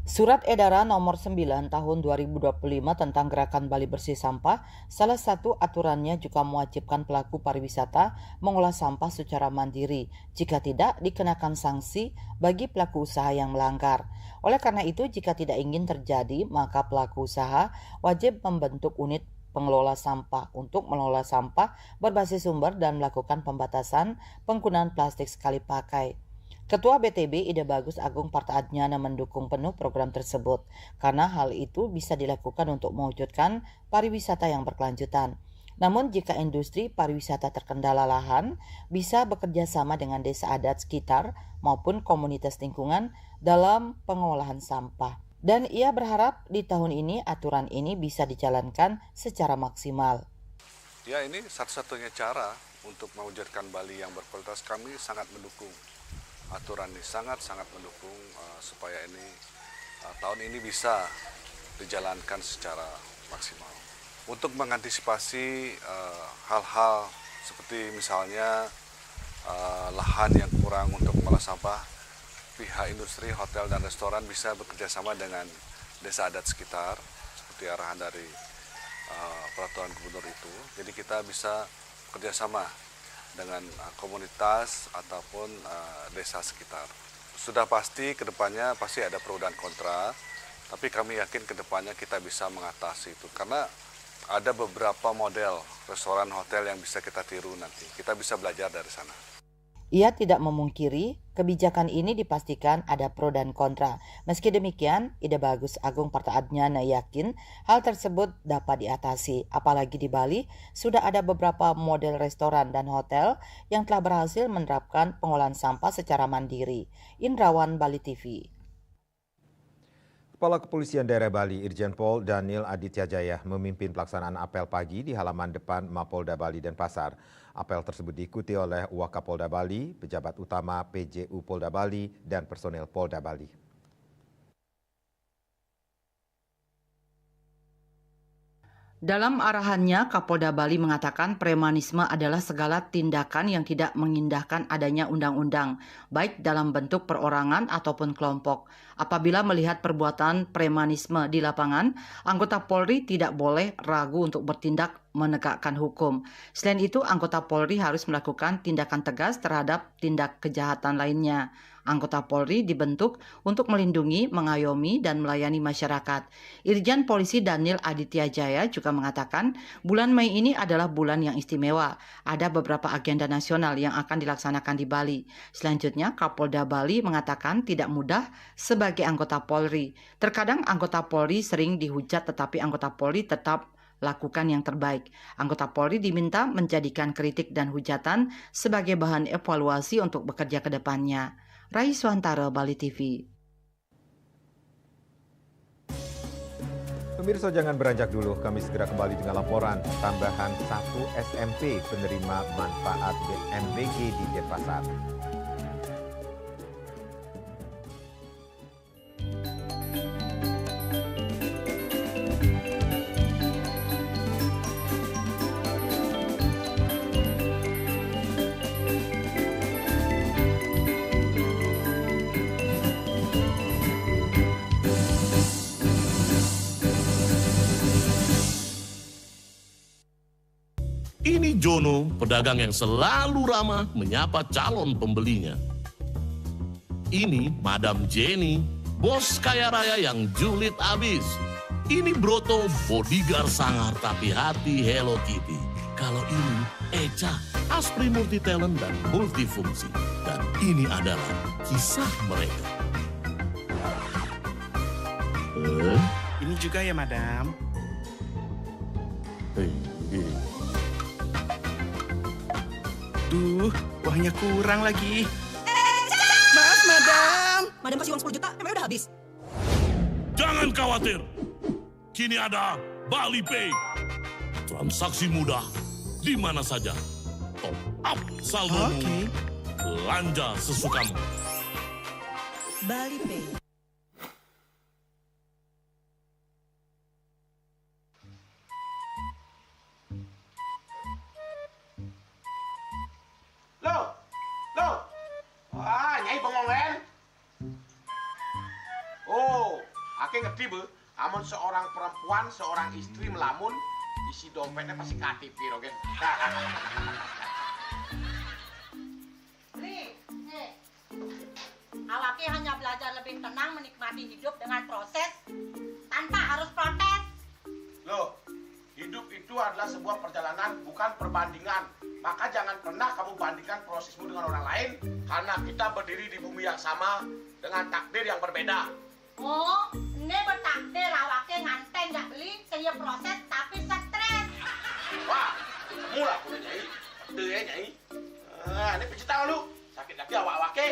Surat edaran nomor 9 tahun 2025 tentang Gerakan Bali Bersih Sampah, salah satu aturannya juga mewajibkan pelaku pariwisata mengolah sampah secara mandiri. Jika tidak, dikenakan sanksi bagi pelaku usaha yang melanggar. Oleh karena itu, jika tidak ingin terjadi, maka pelaku usaha wajib membentuk unit pengelola sampah untuk mengelola sampah berbasis sumber dan melakukan pembatasan penggunaan plastik sekali pakai. Ketua BTB Ide Bagus Agung Partaadnyana mendukung penuh program tersebut karena hal itu bisa dilakukan untuk mewujudkan pariwisata yang berkelanjutan. Namun jika industri pariwisata terkendala lahan, bisa bekerja sama dengan desa adat sekitar maupun komunitas lingkungan dalam pengolahan sampah. Dan ia berharap di tahun ini aturan ini bisa dijalankan secara maksimal. Ya, ini satu-satunya cara untuk mewujudkan Bali yang berkualitas. Kami sangat mendukung aturan ini, sangat mendukung supaya ini tahun ini bisa dijalankan secara maksimal. Untuk mengantisipasi hal-hal seperti misalnya lahan yang kurang untuk mengolah sampah, pihak industri, hotel, dan restoran bisa bekerja sama dengan desa adat sekitar, seperti arahan dari peraturan gubernur itu. Jadi kita bisa bekerja sama dengan komunitas ataupun desa sekitar. Sudah pasti kedepannya pasti ada pro dan kontra, tapi kami yakin kedepannya kita bisa mengatasi itu. Karena ada beberapa model restoran, hotel yang bisa kita tiru nanti. Kita bisa belajar dari sana. Ia tidak memungkiri kebijakan ini dipastikan ada pro dan kontra. Meski demikian, Ide Bagus Agung Partaadnyana yakin hal tersebut dapat diatasi. Apalagi di Bali sudah ada beberapa model restoran dan hotel yang telah berhasil menerapkan pengolahan sampah secara mandiri. Indrawan, Bali TV. Kepala Kepolisian Daerah Bali, Irjen Pol Daniel Aditya Jaya memimpin pelaksanaan apel pagi di halaman depan Mapolda Bali Denpasar. Apel tersebut diikuti oleh Wakapolda Bali, pejabat utama PJU Polda Bali, dan personel Polda Bali. Dalam arahannya, Kapolda Bali mengatakan premanisme adalah segala tindakan yang tidak mengindahkan adanya undang-undang, baik dalam bentuk perorangan ataupun kelompok. Apabila melihat perbuatan premanisme di lapangan, anggota Polri tidak boleh ragu untuk bertindak menegakkan hukum. Selain itu, anggota Polri harus melakukan tindakan tegas terhadap tindak kejahatan lainnya. Anggota Polri dibentuk untuk melindungi, mengayomi, dan melayani masyarakat. Irjen Polisi Daniel Aditya Jaya juga mengatakan bulan Mei ini adalah bulan yang istimewa. Ada beberapa agenda nasional yang akan dilaksanakan di Bali. Selanjutnya, Kapolda Bali mengatakan tidak mudah sebagai anggota Polri. Terkadang anggota Polri sering dihujat, tetapi anggota Polri tetap lakukan yang terbaik. Anggota Polri diminta menjadikan kritik dan hujatan sebagai bahan evaluasi untuk bekerja ke depannya. Rai Suantara, Bali TV. Pemirsa jangan beranjak dulu, kami segera kembali dengan laporan tambahan 1 SMP penerima manfaat BMBG di Denpasar. Ini Jono, pedagang yang selalu ramah menyapa calon pembelinya. Ini Madam Jenny, bos kaya raya yang julid abis. Ini Broto, bodyguard sangar tapi hati Hello Kitty. Kalau ini Eca, aspri multi talent dan multifungsi. Dan ini adalah kisah mereka. Ini juga ya, Madam. Duh, uangnya kurang lagi. Maaf, Madam. Madam kasih uang 10 juta, emang udah habis? Jangan khawatir. Kini ada Bali Pay. Transaksi mudah, di mana saja. Top up saldomu. Belanja sesukamu. Bali Pay. Nyai pengongen. Oh, ake ngerti be. Amun seorang perempuan, seorang istri melamun, isi dompetnya pasti KTP, oke? Awake hanya belajar lebih tenang menikmati hidup dengan proses tanpa harus protes. Loh, hidup Hidup itu adalah sebuah perjalanan, bukan perbandingan. Maka jangan pernah kamu bandingkan prosesmu dengan orang lain, karena kita berdiri di bumi yang sama dengan takdir yang berbeda. Oh, ini bertakdir awaknya nganten gak beli, saya proses tapi stres. Wah, mulai aku Nyai. Betul ya Nyai. Ini pijit tangan lu. Sakit lagi awak-awaknya.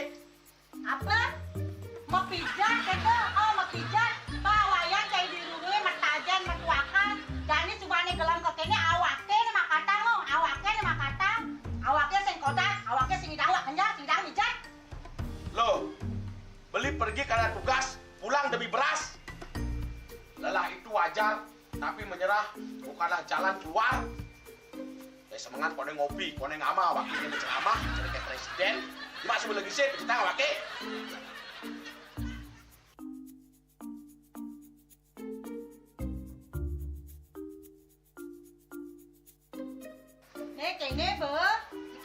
Apa? Mau pijat gitu? Oh, mau pijat. Bawayan kayak dirungi, matajan, metuakan. Dan ini cuma nih gelam kakeknya awaknya nih makatang lo. Awaknya nih makatang. Awaknya sing kodak, awaknya sing idawak kenjang, sing idawak mijat. Loh, beli pergi karena tugas, pulang demi beras. Lelah itu wajar, tapi menyerah bukanlah jalan keluar. Semangat kone ngopi, kone ngama, wakilnya menceramah, jadi kayak presiden. Cuma sebelum lagi sih, kita nggak pakai. Nih kene be,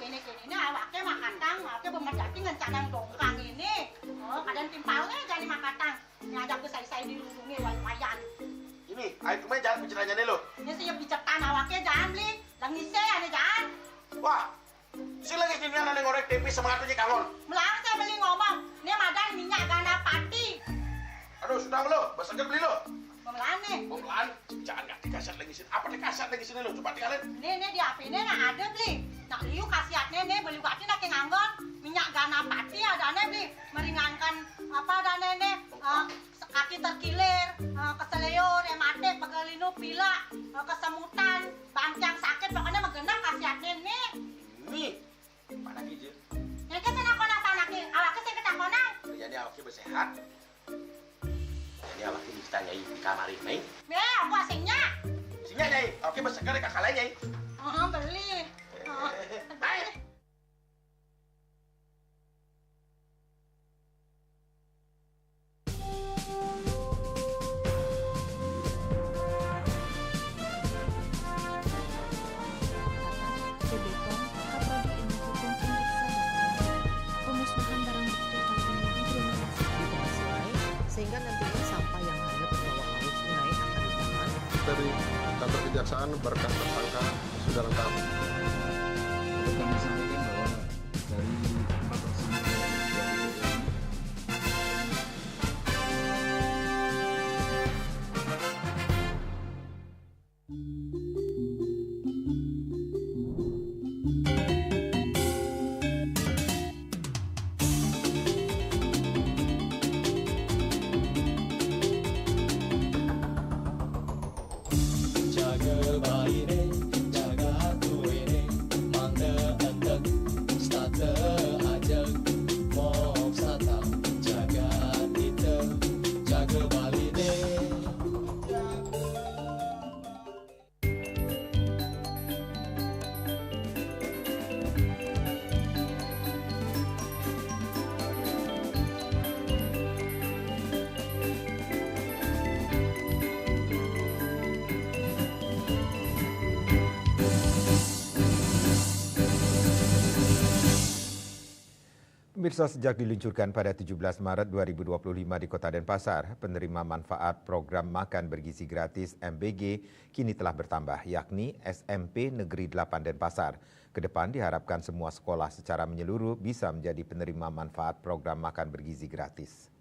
kene ini awaknya makatang, awaknya bermedati ngencadang dongkang ini. Oh, kadang timpalnya jadi makatang. Ngajak ke saya dirundungi wayan. Ini, ayo kemarin jangan bicaranya nih lo. Ini siap bicetan awaknya jangan beli. Langise ane jangan. Wah, si lagi sini ada ngorek TV semangatnya kangon. Melang saya beli ngomong, ini madan minyak gana pati. Aduh, sudah lo, basahnya beli lo. Melang nih. Melang, jangan nggak dikasat lagi sini. Apa dikasat lagi sini lo? Coba tinggalin. Ini di HP ini nak ada beli. Nak liu kasihatnya nih beli waktu nak nganggon minyak gana pati ada nih beli meringankan apa ada nih kaki terkilir, keseleyor, emate, pegelinu, pila, kesemutan, bangcang sakit, pokoknya menggenap kasihatnya nih. Nih, mana gitu? Yang kita nak panaki, awaknya saya kita konang. Jadi awaknya bersehat. Jadi awaknya bisa Nyai di kamar ini. Aku asingnya. Asingnya Nyai, awaknya bersegar di kakak lain Nyai. Beli. Baik. Sehingga nantinya sampah yang hanyut ke bawah arus sungai akan ditahan. Dari kantor kejaksaan berkas tersangka sudah lengkap. Kami sampaikan bahwa dari 4 tersangka Pemirsa, sejak diluncurkan pada 17 Maret 2025 di Kota Denpasar, penerima manfaat program makan bergizi gratis MBG kini telah bertambah, yakni SMP Negeri 8 Denpasar. Kedepan diharapkan semua sekolah secara menyeluruh bisa menjadi penerima manfaat program makan bergizi gratis.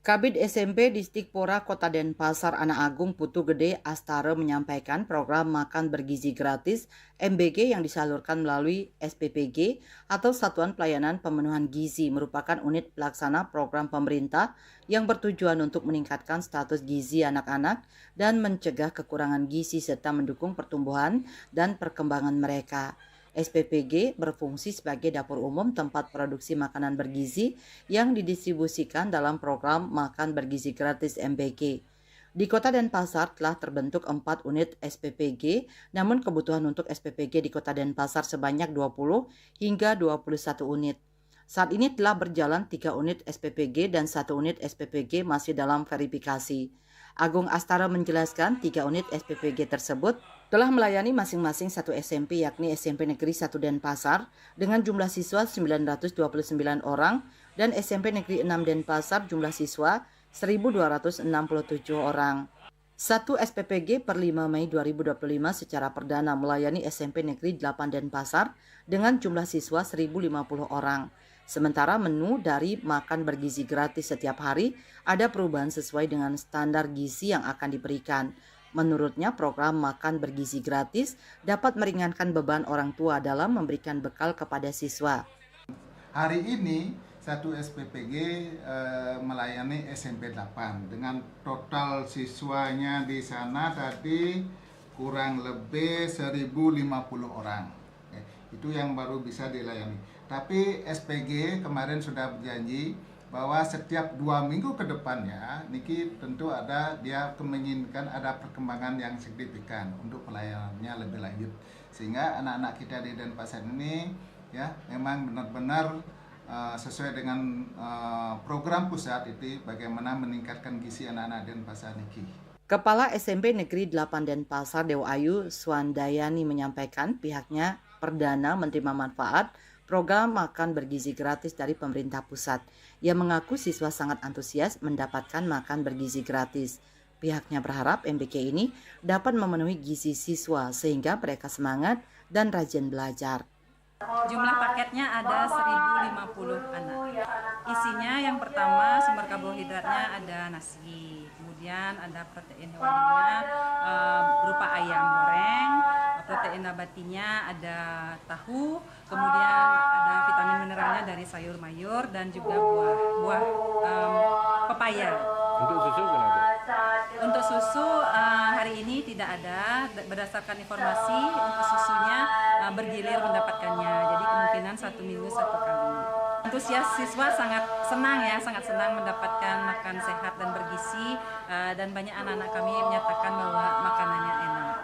Kabid SMP Distikpora Kota Denpasar Anak Agung Putu Gede Astara menyampaikan program makan bergizi gratis MBG yang disalurkan melalui SPPG atau Satuan Pelayanan Pemenuhan Gizi merupakan unit pelaksana program pemerintah yang bertujuan untuk meningkatkan status gizi anak-anak dan mencegah kekurangan gizi serta mendukung pertumbuhan dan perkembangan mereka. SPPG berfungsi sebagai dapur umum tempat produksi makanan bergizi yang didistribusikan dalam program makan bergizi gratis MBG. Di Kota Denpasar telah terbentuk 4 unit SPPG, namun kebutuhan untuk SPPG di Kota Denpasar sebanyak 20 hingga 21 unit. Saat ini telah berjalan 3 unit SPPG dan 1 unit SPPG masih dalam verifikasi. Agung Astara menjelaskan 3 unit SPPG tersebut telah melayani masing-masing satu SMP yakni SMP Negeri 1 Denpasar dengan jumlah siswa 929 orang dan SMP Negeri 6 Denpasar jumlah siswa 1.267 orang. 1 SPPG per 5 Mei 2025 secara perdana melayani SMP Negeri 8 Denpasar dengan jumlah siswa 1.050 orang. Sementara menu dari makan bergizi gratis setiap hari ada perubahan sesuai dengan standar gizi yang akan diberikan. Menurutnya, program makan bergizi gratis dapat meringankan beban orang tua dalam memberikan bekal kepada siswa. Hari ini satu SPPG melayani SMP 8 dengan total siswanya di sana tadi kurang lebih 1.050 orang. Itu yang baru bisa dilayani. Tapi SPG kemarin sudah berjanji bahwa setiap 2 minggu ke depannya Niki tentu dia menginginkan ada perkembangan yang signifikan untuk pelayanannya lebih lanjut, sehingga anak-anak kita di Denpasar ini ya memang benar-benar sesuai dengan program pusat itu bagaimana meningkatkan gizi anak-anak Denpasar Niki. Kepala SMP Negeri 8 Denpasar Dewa Ayu Swandayani menyampaikan pihaknya perdana menerima manfaat program makan bergizi gratis dari pemerintah pusat. Ia mengaku siswa sangat antusias mendapatkan makan bergizi gratis. Pihaknya berharap MBK ini dapat memenuhi gizi siswa sehingga mereka semangat dan rajin belajar. Jumlah paketnya ada 1.050 anak. Isinya yang pertama sumber karbohidratnya ada nasi, kemudian ada protein hewaninya berupa ayam goreng, protein nabatinya ada tahu, kemudian ada vitamin mineralnya dari sayur mayur dan juga buah pepaya. Untuk susu kenapa? Untuk susu hari ini tidak ada, berdasarkan informasi untuk susunya bergilir mendapatkannya, jadi kemungkinan 1 minggu 1 kali. Antusias siswa sangat senang mendapatkan makan sehat dan bergizi, dan banyak anak-anak kami menyatakan bahwa makanannya enak.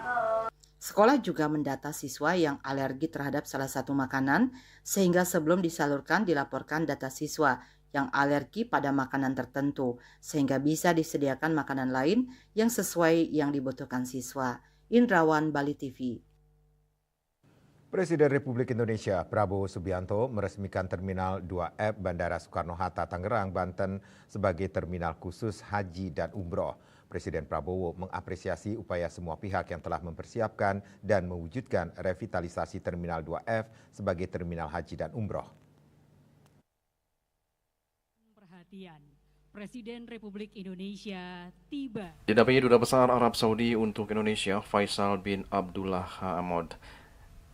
Sekolah juga mendata siswa yang alergi terhadap salah satu makanan, sehingga sebelum disalurkan dilaporkan data siswa yang alergi pada makanan tertentu, sehingga bisa disediakan makanan lain yang sesuai yang dibutuhkan siswa. Indrawan, Bali TV. Presiden Republik Indonesia Prabowo Subianto meresmikan Terminal 2F Bandara Soekarno-Hatta, Tangerang, Banten sebagai terminal khusus haji dan umroh. Presiden Prabowo mengapresiasi upaya semua pihak yang telah mempersiapkan dan mewujudkan revitalisasi Terminal 2F sebagai terminal haji dan umroh. Presiden Republik Indonesia tiba. Didampingi Duta Besar Arab Saudi untuk Indonesia, Faisal bin Abdullah Hamad,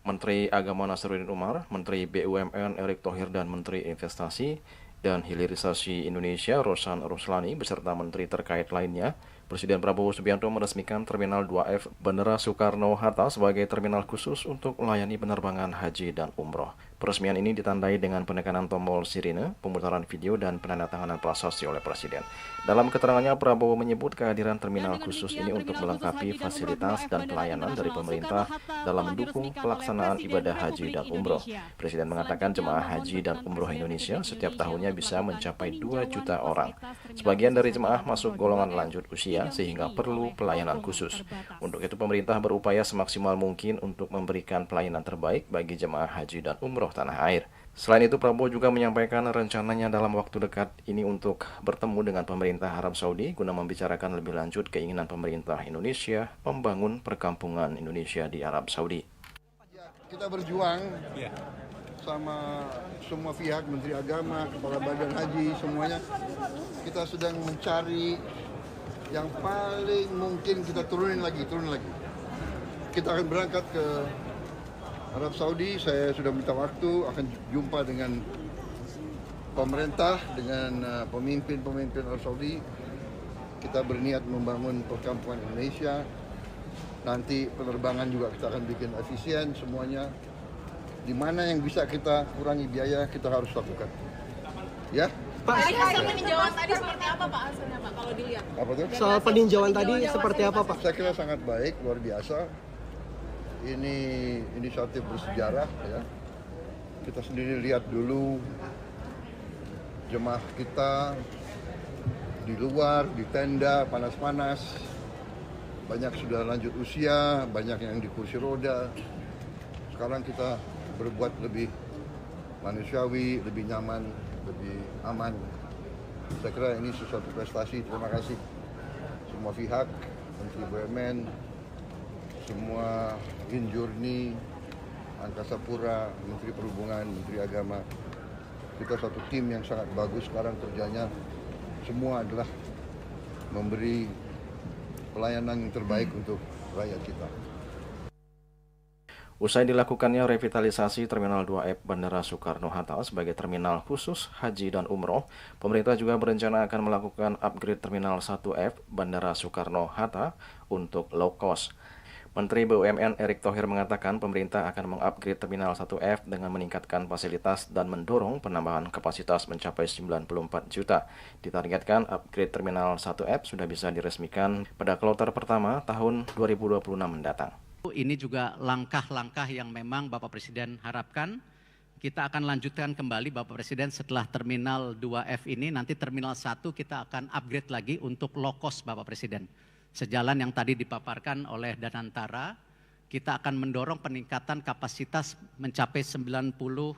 Menteri Agama Nasruddin Umar, Menteri BUMN Erick Thohir, dan Menteri Investasi dan Hilirisasi Indonesia Rosan Ruslani beserta menteri terkait lainnya, Presiden Prabowo Subianto meresmikan Terminal 2F Bandara Soekarno-Hatta sebagai terminal khusus untuk melayani penerbangan haji dan umroh. Peresmian ini ditandai dengan penekanan tombol sirine, pemutaran video, dan penandatanganan prasasti oleh Presiden. Dalam keterangannya, Prabowo menyebut kehadiran terminal khusus ini untuk melengkapi fasilitas dan pelayanan dari pemerintah dalam mendukung pelaksanaan ibadah haji dan umroh. Presiden mengatakan jemaah haji dan umroh Indonesia setiap tahunnya bisa mencapai 2 juta orang. Sebagian dari jemaah masuk golongan lanjut usia sehingga perlu pelayanan khusus. Untuk itu pemerintah berupaya semaksimal mungkin untuk memberikan pelayanan terbaik bagi jemaah haji dan umroh tanah air. Selain itu, Prabowo juga menyampaikan rencananya dalam waktu dekat ini untuk bertemu dengan pemerintah Arab Saudi guna membicarakan lebih lanjut keinginan pemerintah Indonesia membangun perkampungan Indonesia di Arab Saudi. Kita berjuang sama semua pihak, Menteri Agama, Kepala Badan Haji, semuanya. Kita sedang mencari yang paling mungkin kita turunin lagi. Kita akan berangkat ke Arab Saudi, saya sudah minta waktu, akan jumpa dengan pemerintah, dengan pemimpin Arab Saudi. Kita berniat membangun perkampungan Indonesia. Nanti penerbangan juga kita akan bikin efisien semuanya. Di mana yang bisa kita kurangi biaya, kita harus lakukan. Ya? Pak, hasil peninjauan tadi seperti apa Pak hasilnya Pak kalau dilihat? Apa tuh? Soal peninjauan tadi seperti apa Pak? Saya kira sangat baik, luar biasa. Ini inisiatif bersejarah ya. Kita sendiri lihat dulu jemaah kita di luar, di tenda, panas-panas. Banyak sudah lanjut usia, banyak yang di kursi roda. Sekarang kita berbuat lebih manusiawi, lebih nyaman, lebih aman. Saya kira ini sesuatu prestasi. Terima kasih semua pihak, Menteri BUMN, semua Injurni, Angkasa Pura, Menteri Perhubungan, Menteri Agama. Kita satu tim yang sangat bagus sekarang kerjanya. Semua adalah memberi pelayanan yang terbaik untuk rakyat kita. Usai dilakukannya revitalisasi Terminal 2F Bandara Soekarno-Hatta sebagai terminal khusus haji dan umroh, pemerintah juga berencana akan melakukan upgrade Terminal 1F Bandara Soekarno-Hatta untuk low cost. Menteri BUMN Erick Thohir mengatakan pemerintah akan mengupgrade Terminal 1F dengan meningkatkan fasilitas dan mendorong penambahan kapasitas mencapai 94 juta. Ditargetkan upgrade Terminal 1F sudah bisa diresmikan pada kloter pertama tahun 2026 mendatang. Ini juga langkah-langkah yang memang Bapak Presiden harapkan. Kita akan lanjutkan kembali Bapak Presiden setelah Terminal 2F ini, nanti Terminal 1 kita akan upgrade lagi untuk low cost Bapak Presiden. Sejalan yang tadi dipaparkan oleh Danantara, kita akan mendorong peningkatan kapasitas mencapai 94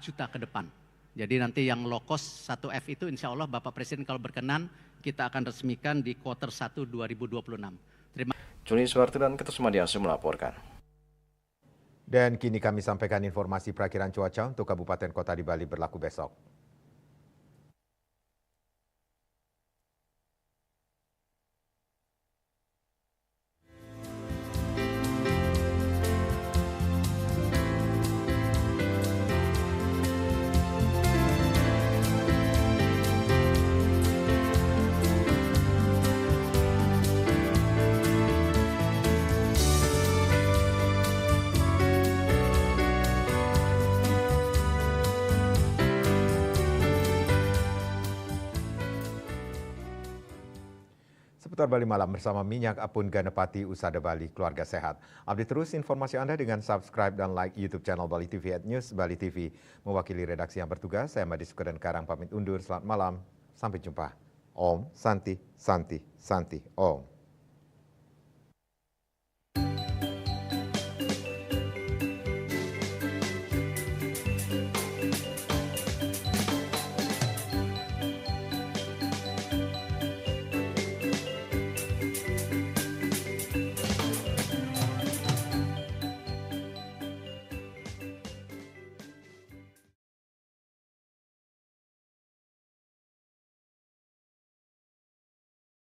juta ke depan. Jadi nanti yang low cost 1F itu insya Allah Bapak Presiden kalau berkenan kita akan resmikan di kuartal 1 2026. Terima kasih. Juni Suwarti dan Ketusmadiasu melaporkan. Dan kini kami sampaikan informasi perakiraan cuaca untuk kabupaten kota di Bali berlaku besok. Seputar Bali Malam bersama Minyak Apun Ganapati Usada Bali, keluarga sehat. Update terus informasi Anda dengan subscribe dan like YouTube channel Bali TV @News Bali TV. Mewakili redaksi yang bertugas, saya Madi Sukadan Karang pamit undur. Selamat malam, sampai jumpa. Om Santi Santi Santi Om.